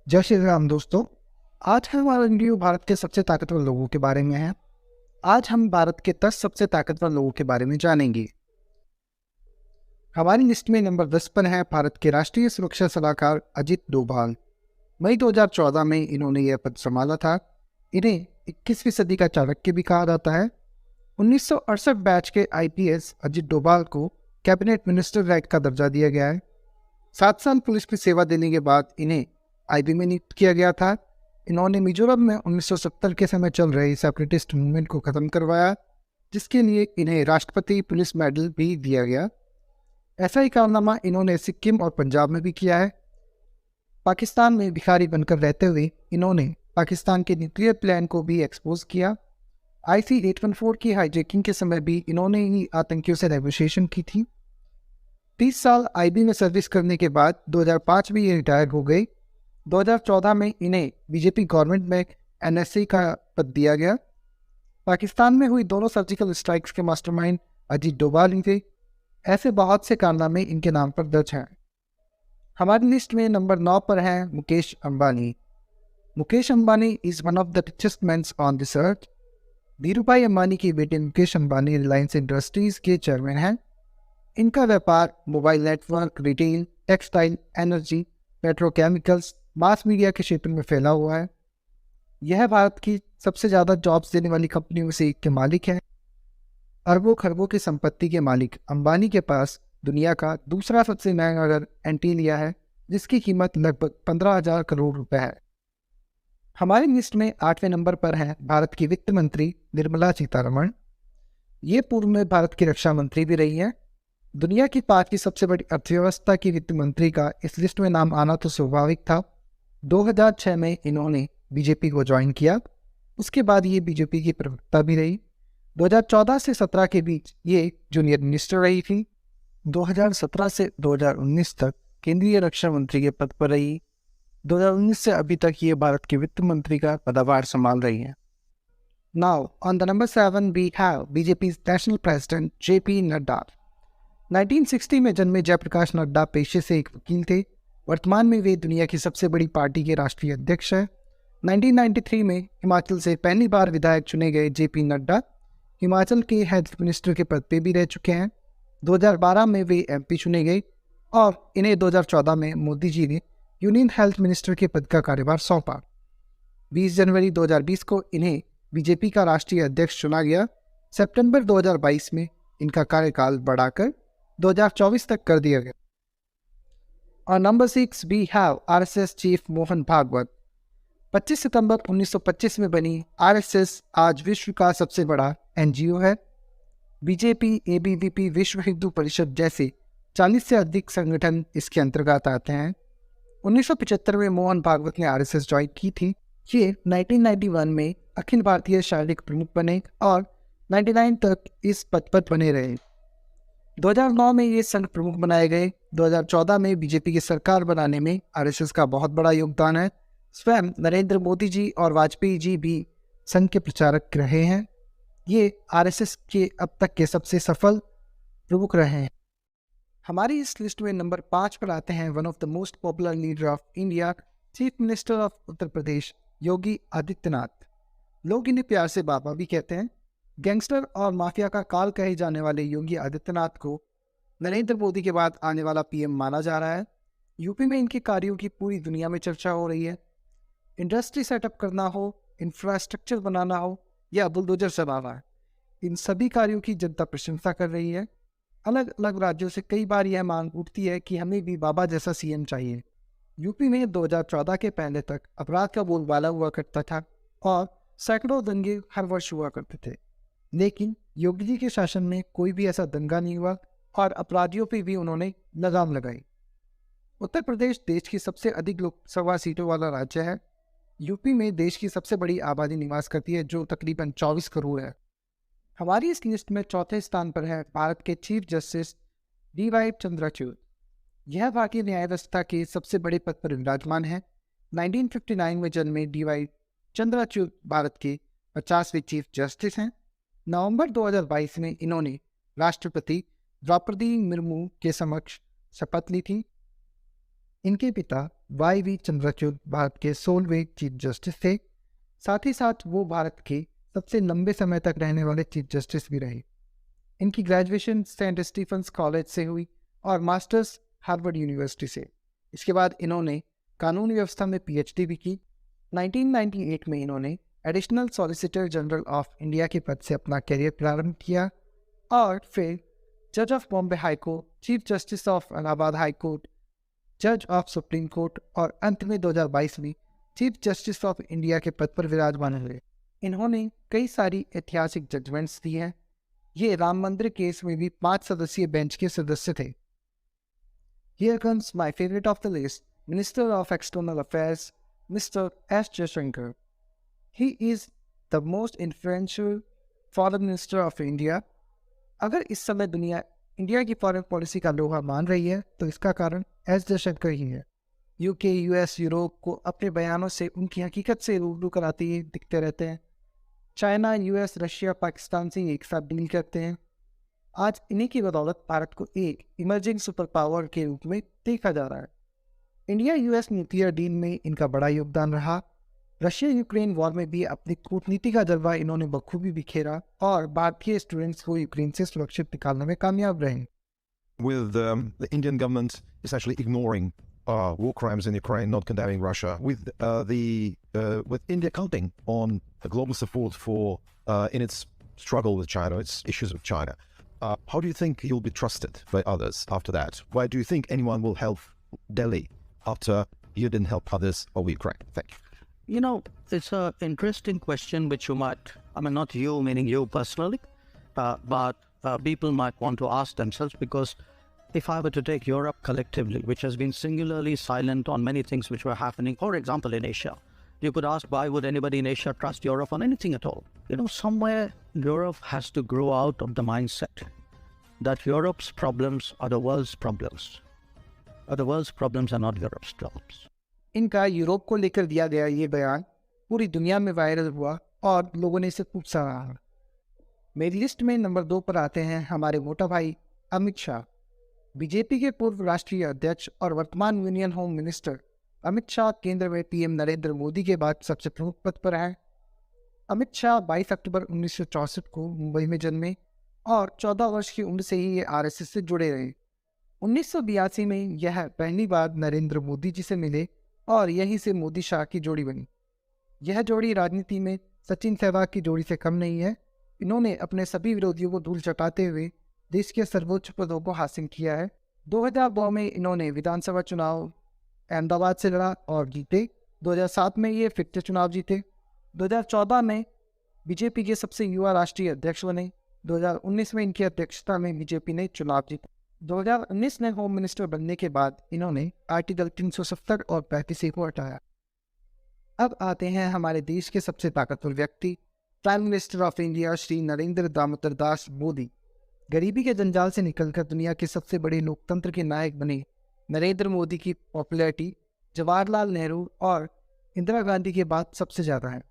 जय श्री राम दोस्तों। आज हमारा वीडियो भारत के सबसे ताकतवर लोगों के बारे में है। आज हम भारत के 10 सबसे ताकतवर लोगों के बारे में जानेंगे। हमारी लिस्ट में नंबर 10 पर है भारत के राष्ट्रीय सुरक्षा सलाहकार अजित डोभाल। मई 2014 में इन्होंने यह पद संभाला था। इन्हें 21वीं सदी का चाणक्य भी कहा जाता है। 1968 बैच के IPS अजित डोभाल को कैबिनेट मिनिस्टर रैंक का दर्जा दिया गया है। 7 साल पुलिस की सेवा देने के बाद इन्हें IB में नियुक्त किया गया था। इन्होंने मिजोरम में 1970 के समय चल रहे सेपरेटिस्ट मूवमेंट को खत्म करवाया, जिसके लिए इन्हें राष्ट्रपति पुलिस मेडल भी दिया गया। ऐसा ही कारनामा इन्होंने सिक्किम और पंजाब में भी किया है। पाकिस्तान में भिखारी बनकर रहते हुए इन्होंने पाकिस्तान के न्यूक्लियर प्लान को भी एक्सपोज किया। IC-814 की हाईजैकिंग के समय भी इन्होंने ही आतंकियों से नेगोशिएशन की थी। 30 साल IB में सर्विस करने के बाद 2005 में ये रिटायर हो गए। 2014 में इन्हें बीजेपी गवर्नमेंट में NSA का पद दिया गया। पाकिस्तान में हुई दोनों सर्जिकल स्ट्राइक्स के मास्टरमाइंड अजित डोभाल ही थे। ऐसे बहुत से कारनामे इनके नाम पर दर्ज हैं। हमारी लिस्ट में नंबर 9 पर है Mukesh Ambani. Mukesh Ambani is one of the richest man on this earth. Dhirubhai Ambani के बेटे मुकेश अंबानी रिलायंस इंडस्ट्रीज के चेयरमैन हैं। इनका व्यापार mobile network, retail, textile, energy, petrochemicals, mass media के क्षेत्र में फैला हुआ है। यह भारत की सबसे ज़्यादा जॉब्स देने वाली कंपनियों में से एक के मालिक है। अरबों खरबों की संपत्ति के मालिक अंबानी के पास दुनिया का दूसरा सबसे महंगा घर एंटीलिया है, जिसकी कीमत लगभग 15,000 करोड़ रुपए है। हमारी लिस्ट में 8वें नंबर पर है भारत की वित्त मंत्री निर्मला सीतारमण। ये पूर्व में भारत की रक्षा मंत्री भी रही है। दुनिया की 5वीं सबसे बड़ी अर्थव्यवस्था की वित्त मंत्री का इस लिस्ट में नाम आना तो स्वाभाविक था। 2006 में इन्होंने बीजेपी को ज्वाइन किया। उसके बाद ये बीजेपी की प्रवक्ता भी रही। 2014 से 17 के बीच ये जूनियर मिनिस्टर रही थी। 2017 से 2019 तक केंद्रीय रक्षा मंत्री के पद पर रही। 2019 से अभी तक ये भारत के वित्त मंत्री का पदभार संभाल रही है। Now on the number 7 we have BJP national president JP Nadda. 1960 में जन्मे जयप्रकाश नड्डा पेशे से एक वकील थे। वर्तमान में वे दुनिया की सबसे बड़ी पार्टी के राष्ट्रीय अध्यक्ष हैं। 1993 में हिमाचल से पहली बार विधायक चुने गए JP नड्डा हिमाचल के हेल्थ मिनिस्टर के पद पे भी रह चुके हैं। 2012 में वे MP चुने गए और इन्हें 2014 में मोदी जी ने यूनियन हेल्थ मिनिस्टर के पद का कार्यभार सौंपा। 20 जनवरी 2020 को इन्हें बीजेपी का राष्ट्रीय अध्यक्ष चुना गया। सितंबर 2022 में इनका कार्यकाल बढ़ाकर 2024 तक कर दिया गया। और number 6 we have RSS chief Mohan Bhagwat. 25 सितंबर 1925 में बनी RSS आज विश्व का सबसे बड़ा NGO है। BJP, ABVP, विश्व हिंदू परिषद जैसे 40 से अधिक संगठन इसके अंतर्गत आते हैं। 1975 में मोहन भागवत ने RSS ज्वाइन की थी। ये 1991 में अखिल भारतीय शारीरिक प्रमुख बने और 99 तक इस पद पर बने रहे। 2009 में ये संघ प्रमुख बनाए गए। 2014 में बीजेपी की सरकार बनाने में RSS का बहुत बड़ा योगदान है। स्वयं नरेंद्र मोदी जी और वाजपेयी जी भी संघ के प्रचारक रहे हैं। ये RSS के अब तक के सबसे सफल प्रमुख रहे हैं। हमारी इस लिस्ट में नंबर 5 पर आते हैं one of the most popular leader of India, chief minister of Uttar Pradesh Yogi Adityanath. लोग इन्हें प्यार से बाबा भी कहते हैं। गैंगस्टर और माफिया का काल कहे जाने वाले योगी आदित्यनाथ को नरेंद्र मोदी के बाद आने वाला PM माना जा रहा है। यूपी में इनके कार्यों की पूरी दुनिया में चर्चा हो रही है। इंडस्ट्री सेटअप करना हो, इंफ्रास्ट्रक्चर बनाना हो या बुलडोजर चलाना, इन सभी कार्यों की जनता प्रशंसा कर रही है। अलग अलग राज्यों से कई बार यह मांग उठती है कि हमें भी बाबा जैसा CM चाहिए। यूपी में 2014 के पहले तक अपराध का बोलबाला हुआ करता था और सैकड़ों दंगे हर वर्ष हुआ करते थे, लेकिन योगी जी के शासन में कोई भी ऐसा दंगा नहीं हुआ और अपराधियों पे भी उन्होंने लगाम लगाई। उत्तर प्रदेश देश की सबसे अधिक लोकसभा सीटों वाला राज्य है। यूपी में देश की सबसे बड़ी आबादी निवास करती है, जो तकरीबन 24 करोड़ है। हमारी इस लिस्ट में चौथे स्थान पर है भारत के चीफ जस्टिस DY चंद्रचूड़। यह भारतीय न्याय व्यवस्था के सबसे बड़े पद पर विराजमान है। 1959 में जन्मे DY चंद्रचूड़ भारत के 50वें चीफ जस्टिस हैं। नवंबर 2022 में इन्होंने राष्ट्रपति द्रौपदी मुर्मू के समक्ष शपथ ली थी। इनके पिता YV चंद्रचूड़ भारत के 16वें चीफ जस्टिस थे। साथ ही साथ वो भारत के सबसे लंबे समय तक रहने वाले चीफ जस्टिस भी रहे। इनकी ग्रेजुएशन सेंट स्टीफेंस कॉलेज से हुई और मास्टर्स हार्वर्ड यूनिवर्सिटी से। इसके बाद इन्होंने कानून व्यवस्था में PhD भी की। 1998 में इन्होंने additional solicitor general of India के पद से अपना करियर प्रारंभ किया और फिर जज of Bombay high court, chief justice of Allahabad high court, जज ऑफ सुप्रीम कोर्ट और अंत में 2022 में चीफ जस्टिस ऑफ इंडिया के पद पर विराजमान हुए। इन्होंने कई सारी ऐतिहासिक जजमेंट्स दी हैं। ये राम मंदिर केस में भी 5 सदस्यीय बेंच के सदस्य थे। Here comes my favorite of the list, Minister of External Affairs, Mr. S. Jaishankar. He is the most influential foreign minister of India. अगर इस समय दुनिया इंडिया की फॉरेन पॉलिसी का लोहा मान रही है तो इसका कारण एस जयशंकर ही है। UK, US, यूरोप को अपने बयानों से उनकी हकीकत से रूबरू कराते ही दिखते रहते हैं। चाइना, US, रशिया, पाकिस्तान से एक साथ डील करते हैं। आज इन्हीं की बदौलत भारत को एक इमर्जिंग सुपर पावर के रूप में देखा जा रहा है। इंडिया US न्यूक्लियर डील में इनका बड़ा योगदान रहा। रशिया यूक्रेन वॉर में भी अपनी कूटनीति का जज्बा इन्होंने बखूबी बिखेरा और भारतीय स्टूडेंट्स को यूक्रेन से सुरक्षित निकालने में कामयाब रहे। With the Indian government essentially ignoring war crimes in Ukraine, not condemning Russia, with India counting on the global support for in its struggle with China, its issues with China. How do you think you'll be trusted by others after that? Why do you think anyone will help Delhi after you didn't help others over Ukraine? Thank you. You know, it's an interesting question which you might, I mean, not you, meaning you personally, but people might want to ask themselves, because if I were to take Europe collectively, which has been singularly silent on many things which were happening, for example, in Asia, you could ask, why would anybody in Asia trust Europe on anything at all? You know, somewhere Europe has to grow out of the mindset that Europe's problems are the world's problems, or the world's problems are not Europe's problems. इनका Europe को लेकर दिया गया ये बयान पूरी दुनिया में वायरल हुआ और लोगों ने इसे खूब सराहा। मेरी लिस्ट में नंबर 2 पर आते हैं हमारे मोटा भाई अमित शाह। बीजेपी के पूर्व राष्ट्रीय अध्यक्ष और वर्तमान union home minister Amit Shah केंद्र में PM नरेंद्र मोदी के बाद सबसे प्रमुख पद पर हैं। अमित शाह 22 अक्टूबर 1964 को मुंबई में जन्मे और 14 वर्ष की उम्र से ही ये RSS से जुड़े रहे। 1982 में यह पहली बार नरेंद्र मोदी जी से मिले और यहीं से मोदी शाह की जोड़ी बनी। यह जोड़ी राजनीति में सचिन सहवाग की जोड़ी से कम नहीं है। इन्होंने अपने सभी विरोधियों को धूल चटाते हुए देश के सर्वोच्च पदों को हासिल किया है। 2002 में इन्होंने विधानसभा चुनाव अहमदाबाद से लड़ा और जीते। 2007 में ये फिर से चुनाव जीते। 2014 में बीजेपी के सबसे युवा राष्ट्रीय अध्यक्ष बने। 2019 में इनकी अध्यक्षता में बीजेपी ने चुनाव जीता। 2019 में होम मिनिस्टर बनने के बाद इन्होंने आर्टिकल 370 और 35A को हटाया। अब आते हैं हमारे देश के सबसे ताकतवर व्यक्ति, prime minister of India Shri Narendra Damodardas Modi. गरीबी के जंजाल से निकलकर दुनिया के सबसे बड़े लोकतंत्र के नायक बने नरेंद्र मोदी की पॉपुलैरिटी जवाहरलाल नेहरू और इंदिरा गांधी के बाद सबसे ज़्यादा है।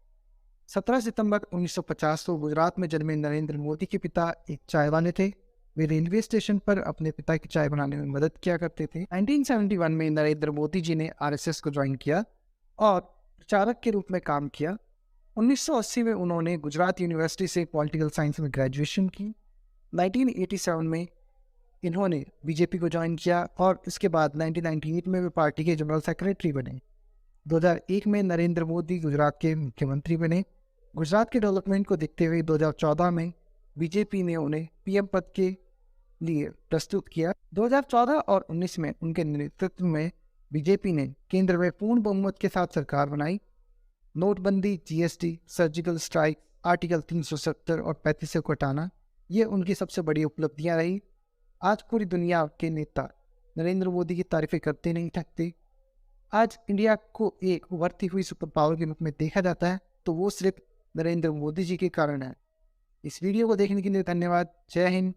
17 सितंबर 1950 को गुजरात में जन्मे नरेंद्र मोदी के पिता एक चाय वाले थे। वे रेलवे स्टेशन पर अपने पिता की चाय बनाने में मदद किया करते थे। 1971 में नरेंद्र मोदी जी ने RSS को ज्वाइन किया और प्रचारक के रूप में काम किया। 1980 में उन्होंने गुजरात यूनिवर्सिटी से पॉलिटिकल साइंस में ग्रेजुएशन की। 1987 में इन्होंने बीजेपी को ज्वाइन किया और इसके बाद 1998 में वे पार्टी के जनरल सेक्रेटरी बने। 2001 में नरेंद्र मोदी गुजरात के मुख्यमंत्री बने। गुजरात के डेवलपमेंट को देखते हुए 2014 में बीजेपी ने उन्हें PM पद के लिए प्रस्तुत किया। 2014 और 19 में उनके नेतृत्व में बीजेपी ने केंद्र में पूर्ण बहुमत के साथ सरकार बनाई। नोटबंदी, GST, सर्जिकल स्ट्राइक, आर्टिकल 370 और 35A को हटाना, ये उनकी सबसे बड़ी उपलब्धियां रही। आज पूरी दुनिया के नेता नरेंद्र मोदी की तारीफें करते नहीं थकते। आज इंडिया को एक उभरती हुई सुपर पावर के रूप में देखा जाता है तो वो सिर्फ नरेंद्र मोदी जी के कारण है। इस वीडियो को देखने के लिए धन्यवाद। जय हिंद,